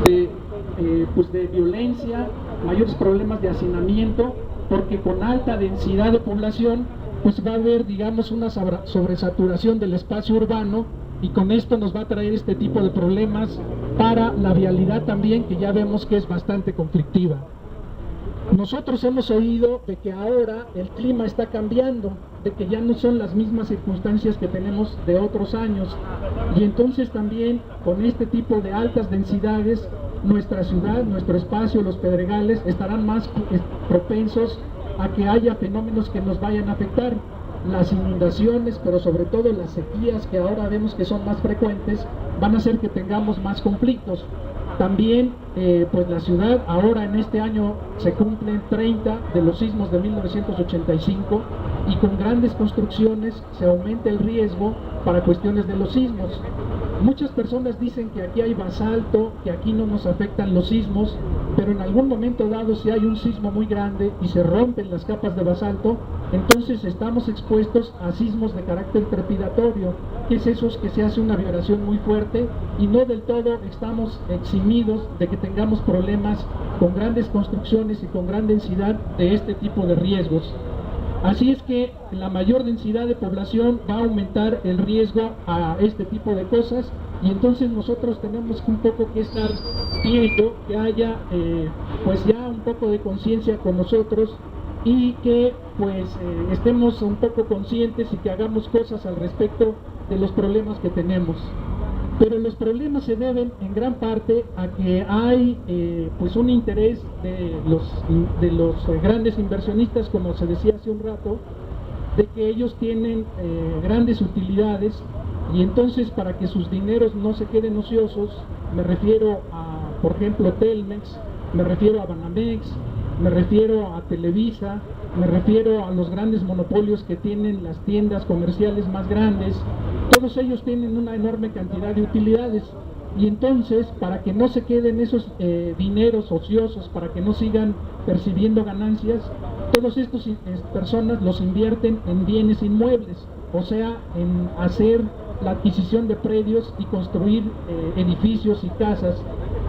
de violencia, mayores problemas de hacinamiento, porque con alta densidad de población pues va a haber, digamos, una sobresaturación del espacio urbano, y con esto nos va a traer este tipo de problemas para la vialidad también, que ya vemos que es bastante conflictiva. Nosotros hemos oído de que ahora el clima está cambiando, de que ya no son las mismas circunstancias que tenemos de otros años, y entonces también con este tipo de altas densidades nuestra ciudad, nuestro espacio, los pedregales estarán más propensos a que haya fenómenos que nos vayan a afectar. Las inundaciones, pero sobre todo las sequías, que ahora vemos que son más frecuentes, van a hacer que tengamos más conflictos. También pues la ciudad ahora en este año se cumplen 30 de los sismos de 1985, y con grandes construcciones se aumenta el riesgo para cuestiones de los sismos. Muchas personas dicen que aquí hay basalto, que aquí no nos afectan los sismos, pero en algún momento dado, si hay un sismo muy grande y se rompen las capas de basalto, entonces estamos expuestos a sismos de carácter trepidatorio, que es eso, que se hace una vibración muy fuerte, y no del todo estamos eximidos de que tengamos problemas con grandes construcciones y con gran densidad de este tipo de riesgos. Así es que la mayor densidad de población va a aumentar el riesgo a este tipo de cosas, y entonces nosotros tenemos un poco que estar viendo que haya pues ya un poco de conciencia con nosotros, y que pues estemos un poco conscientes y que hagamos cosas al respecto de los problemas que tenemos. Pero los problemas se deben en gran parte a que hay pues un interés de los grandes inversionistas, como se decía hace un rato, de que ellos tienen grandes utilidades, y entonces para que sus dineros no se queden ociosos, me refiero a, por ejemplo, Telmex, me refiero a Banamex, me refiero a Televisa, me refiero a los grandes monopolios que tienen las tiendas comerciales más grandes. Todos ellos tienen una enorme cantidad de utilidades, y entonces para que no se queden esos dineros ociosos, para que no sigan percibiendo ganancias, todas estas personas los invierten en bienes inmuebles, o sea, en hacer la adquisición de predios y construir edificios y casas.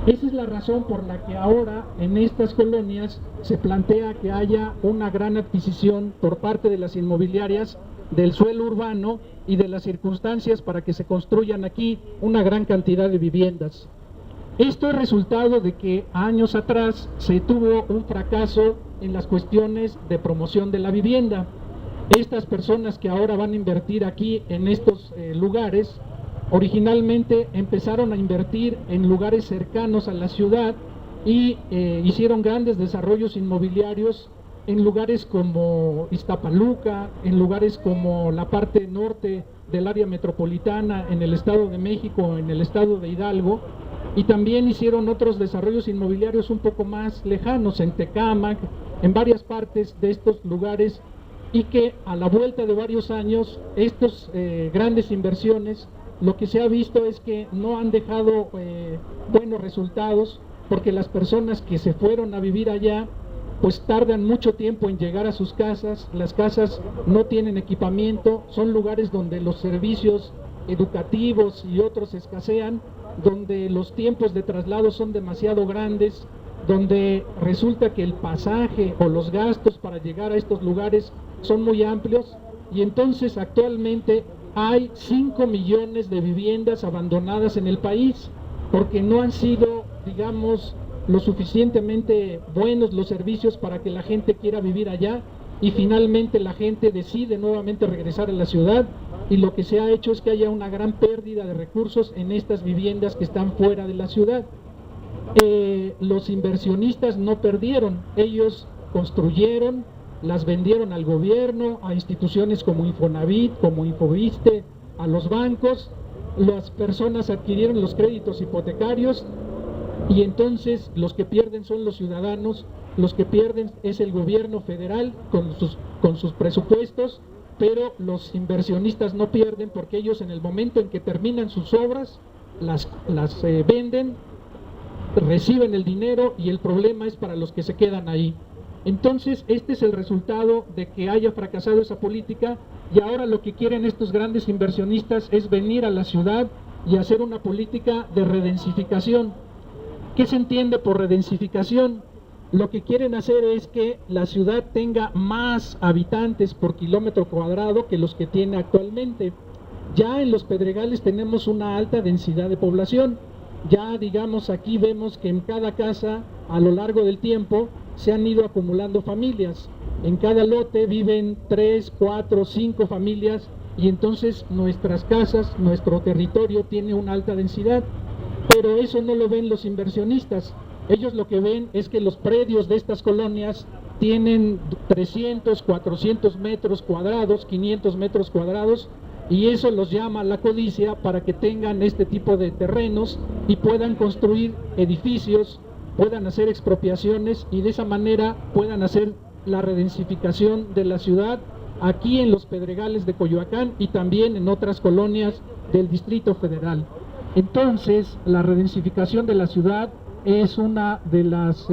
Esa es la razón por la que ahora en estas colonias se plantea que haya una gran adquisición por parte de las inmobiliarias del suelo urbano y de las circunstancias para que se construyan aquí una gran cantidad de viviendas. Esto es resultado de que años atrás se tuvo un fracaso en las cuestiones de promoción de la vivienda. Estas personas que ahora van a invertir aquí en estos lugares, originalmente empezaron a invertir en lugares cercanos a la ciudad y hicieron grandes desarrollos inmobiliarios en lugares como Iztapaluca, en lugares como la parte norte del área metropolitana, en el Estado de México, en el Estado de Hidalgo, y también hicieron otros desarrollos inmobiliarios un poco más lejanos, en Tecámac, en varias partes de estos lugares, y que a la vuelta de varios años, estos grandes inversiones, lo que se ha visto es que no han dejado buenos resultados, porque las personas que se fueron a vivir allá pues tardan mucho tiempo en llegar a sus casas, las casas no tienen equipamiento, son lugares donde los servicios educativos y otros escasean, donde los tiempos de traslado son demasiado grandes, donde resulta que el pasaje o los gastos para llegar a estos lugares son muy amplios, y entonces actualmente hay 5 millones de viviendas abandonadas en el país, porque no han sido, digamos, lo suficientemente buenos los servicios para que la gente quiera vivir allá, y finalmente la gente decide nuevamente regresar a la ciudad, y lo que se ha hecho es que haya una gran pérdida de recursos en estas viviendas que están fuera de la ciudad. Los inversionistas no perdieron, ellos construyeron, las vendieron al gobierno, a instituciones como Infonavit, como Infoviste, a los bancos, las personas adquirieron los créditos hipotecarios, y entonces los que pierden son los ciudadanos, los que pierden es el gobierno federal con sus presupuestos, pero los inversionistas no pierden, porque ellos en el momento en que terminan sus obras, las venden, reciben el dinero, y el problema es para los que se quedan ahí. Entonces este es el resultado de que haya fracasado esa política, y ahora lo que quieren estos grandes inversionistas es venir a la ciudad y hacer una política de redensificación. ¿Qué se entiende por redensificación? Lo que quieren hacer es que la ciudad tenga más habitantes por kilómetro cuadrado que los que tiene actualmente. Ya en los Pedregales tenemos una alta densidad de población. Ya digamos aquí vemos que en cada casa a lo largo del tiempo se han ido acumulando familias. En cada lote viven 3, 4, 5 familias y entonces nuestras casas, nuestro territorio tiene una alta densidad. Pero eso no lo ven los inversionistas. Ellos lo que ven es que los predios de estas colonias tienen 300, 400 metros cuadrados, 500 metros cuadrados, y eso los llama la codicia para que tengan este tipo de terrenos y puedan construir edificios, puedan hacer expropiaciones y de esa manera puedan hacer la redensificación de la ciudad aquí en los Pedregales de Coyoacán y también en otras colonias del Distrito Federal. Entonces, la redensificación de la ciudad es una de las,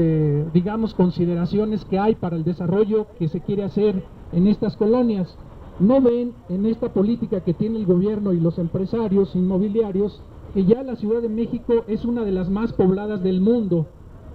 digamos, consideraciones que hay para el desarrollo que se quiere hacer en estas colonias. No ven en esta política que tiene el gobierno y los empresarios inmobiliarios que ya la Ciudad de México es una de las más pobladas del mundo,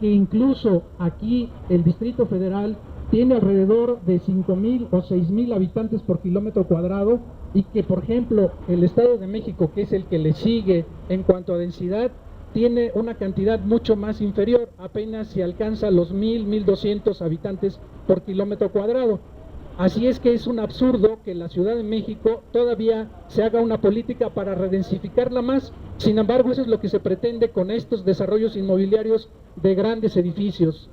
que incluso aquí el Distrito Federal tiene alrededor de 5,000 o 6,000 habitantes por kilómetro cuadrado y que, por ejemplo, el Estado de México, que es el que le sigue en cuanto a densidad, tiene una cantidad mucho más inferior, apenas se alcanza los 1,000, 1,200 habitantes por kilómetro cuadrado. Así es que es un absurdo que la Ciudad de México todavía se haga una política para redensificarla más. Sin embargo, eso es lo que se pretende con estos desarrollos inmobiliarios de grandes edificios.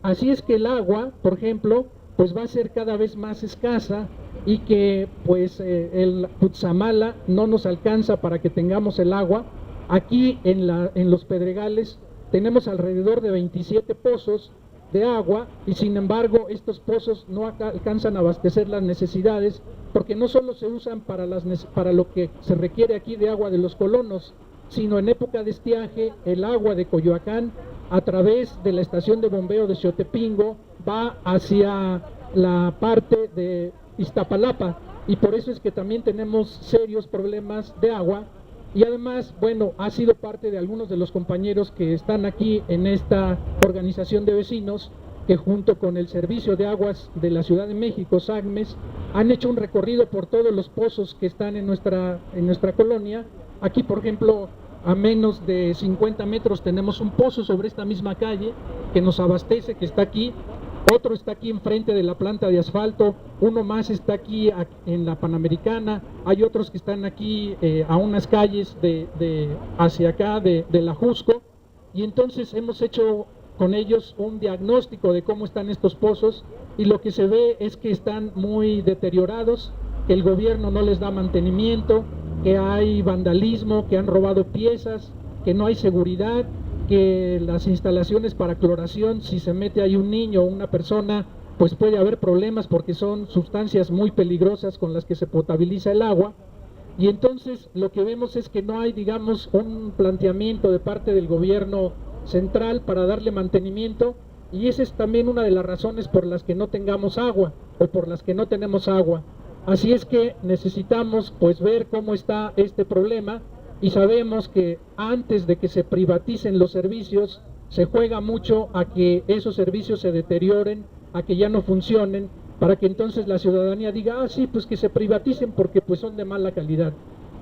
Así es que el agua, por ejemplo, pues va a ser cada vez más escasa y que pues el Cutzamala no nos alcanza para que tengamos el agua. Aquí en los Pedregales tenemos alrededor de 27 pozos de agua y sin embargo estos pozos no alcanzan a abastecer las necesidades porque no solo se usan para lo que se requiere aquí de agua de los colonos, sino en época de estiaje el agua de Coyoacán a través de la estación de bombeo de Xochotepingo va hacia la parte de Iztapalapa y por eso es que también tenemos serios problemas de agua. Y además, bueno, ha sido parte de algunos de los compañeros que están aquí en esta organización de vecinos, que junto con el Servicio de Aguas de la Ciudad de México, SAGMES, han hecho un recorrido por todos los pozos que están en nuestra colonia. Aquí, por ejemplo, a menos de 50 metros tenemos un pozo sobre esta misma calle que nos abastece, que está aquí. Otro está aquí enfrente de la planta de asfalto, uno más está aquí en la Panamericana, hay otros que están aquí a unas calles hacia acá de la Jusco, y entonces hemos hecho con ellos un diagnóstico de cómo están estos pozos, y lo que se ve es que están muy deteriorados, que el gobierno no les da mantenimiento, que hay vandalismo, que han robado piezas, que no hay seguridad, que las instalaciones para cloración, si se mete ahí un niño o una persona, pues puede haber problemas porque son sustancias muy peligrosas con las que se potabiliza el agua. Y entonces lo que vemos es que no hay, digamos, un planteamiento de parte del gobierno central para darle mantenimiento, y esa es también una de las razones por las que no tengamos agua o por las que no tenemos agua. Así es que necesitamos pues ver cómo está este problema. Y sabemos que antes de que se privaticen los servicios, se juega mucho a que esos servicios se deterioren, a que ya no funcionen, para que entonces la ciudadanía diga, ah, sí, pues que se privaticen porque pues son de mala calidad.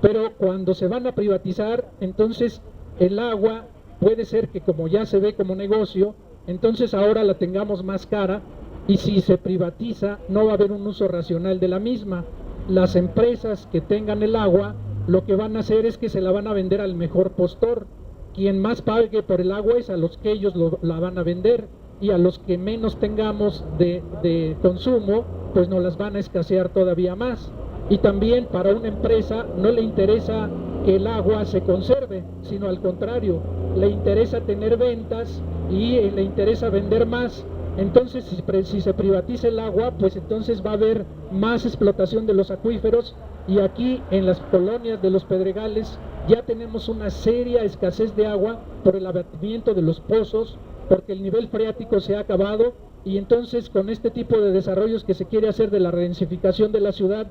Pero cuando se van a privatizar, entonces el agua puede ser que como ya se ve como negocio, entonces ahora la tengamos más cara y si se privatiza no va a haber un uso racional de la misma. Las empresas que tengan el agua lo que van a hacer es que se la van a vender al mejor postor. Quien más pague por el agua es a los que ellos la van a vender, y a los que menos tengamos de consumo, pues nos las van a escasear todavía más. Y también para una empresa no le interesa que el agua se conserve, sino al contrario, le interesa tener ventas y le interesa vender más. Entonces, si se privatiza el agua, pues entonces va a haber más explotación de los acuíferos, y aquí en las colonias de los Pedregales ya tenemos una seria escasez de agua por el abatimiento de los pozos, porque el nivel freático se ha acabado, y entonces con este tipo de desarrollos que se quiere hacer de la redensificación de la ciudad,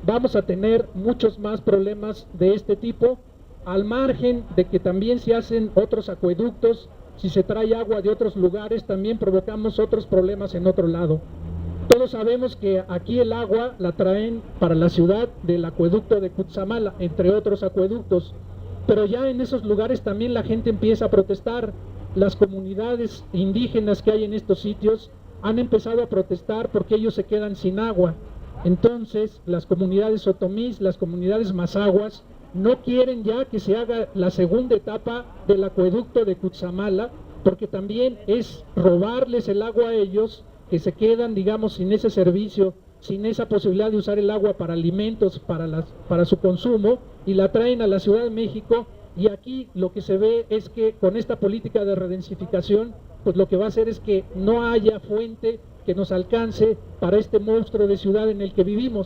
vamos a tener muchos más problemas de este tipo. al margen de que también se hacen otros acueductos, si se trae agua de otros lugares, también provocamos otros problemas en otro lado. Todos sabemos que aquí el agua la traen para la ciudad del acueducto de Cutzamala, entre otros acueductos, pero ya en esos lugares también la gente empieza a protestar. Las comunidades indígenas que hay en estos sitios han empezado a protestar porque ellos se quedan sin agua. Entonces las comunidades otomís, las comunidades mazahuas, no quieren ya que se haga la segunda etapa del acueducto de Cutzamala, porque también es robarles el agua a ellos, que se quedan, digamos, sin ese servicio, sin esa posibilidad de usar el agua para alimentos, para su consumo, y la traen a la Ciudad de México. Y aquí lo que se ve es que con esta política de redensificación, pues lo que va a hacer es que no haya fuente que nos alcance para este monstruo de ciudad en el que vivimos.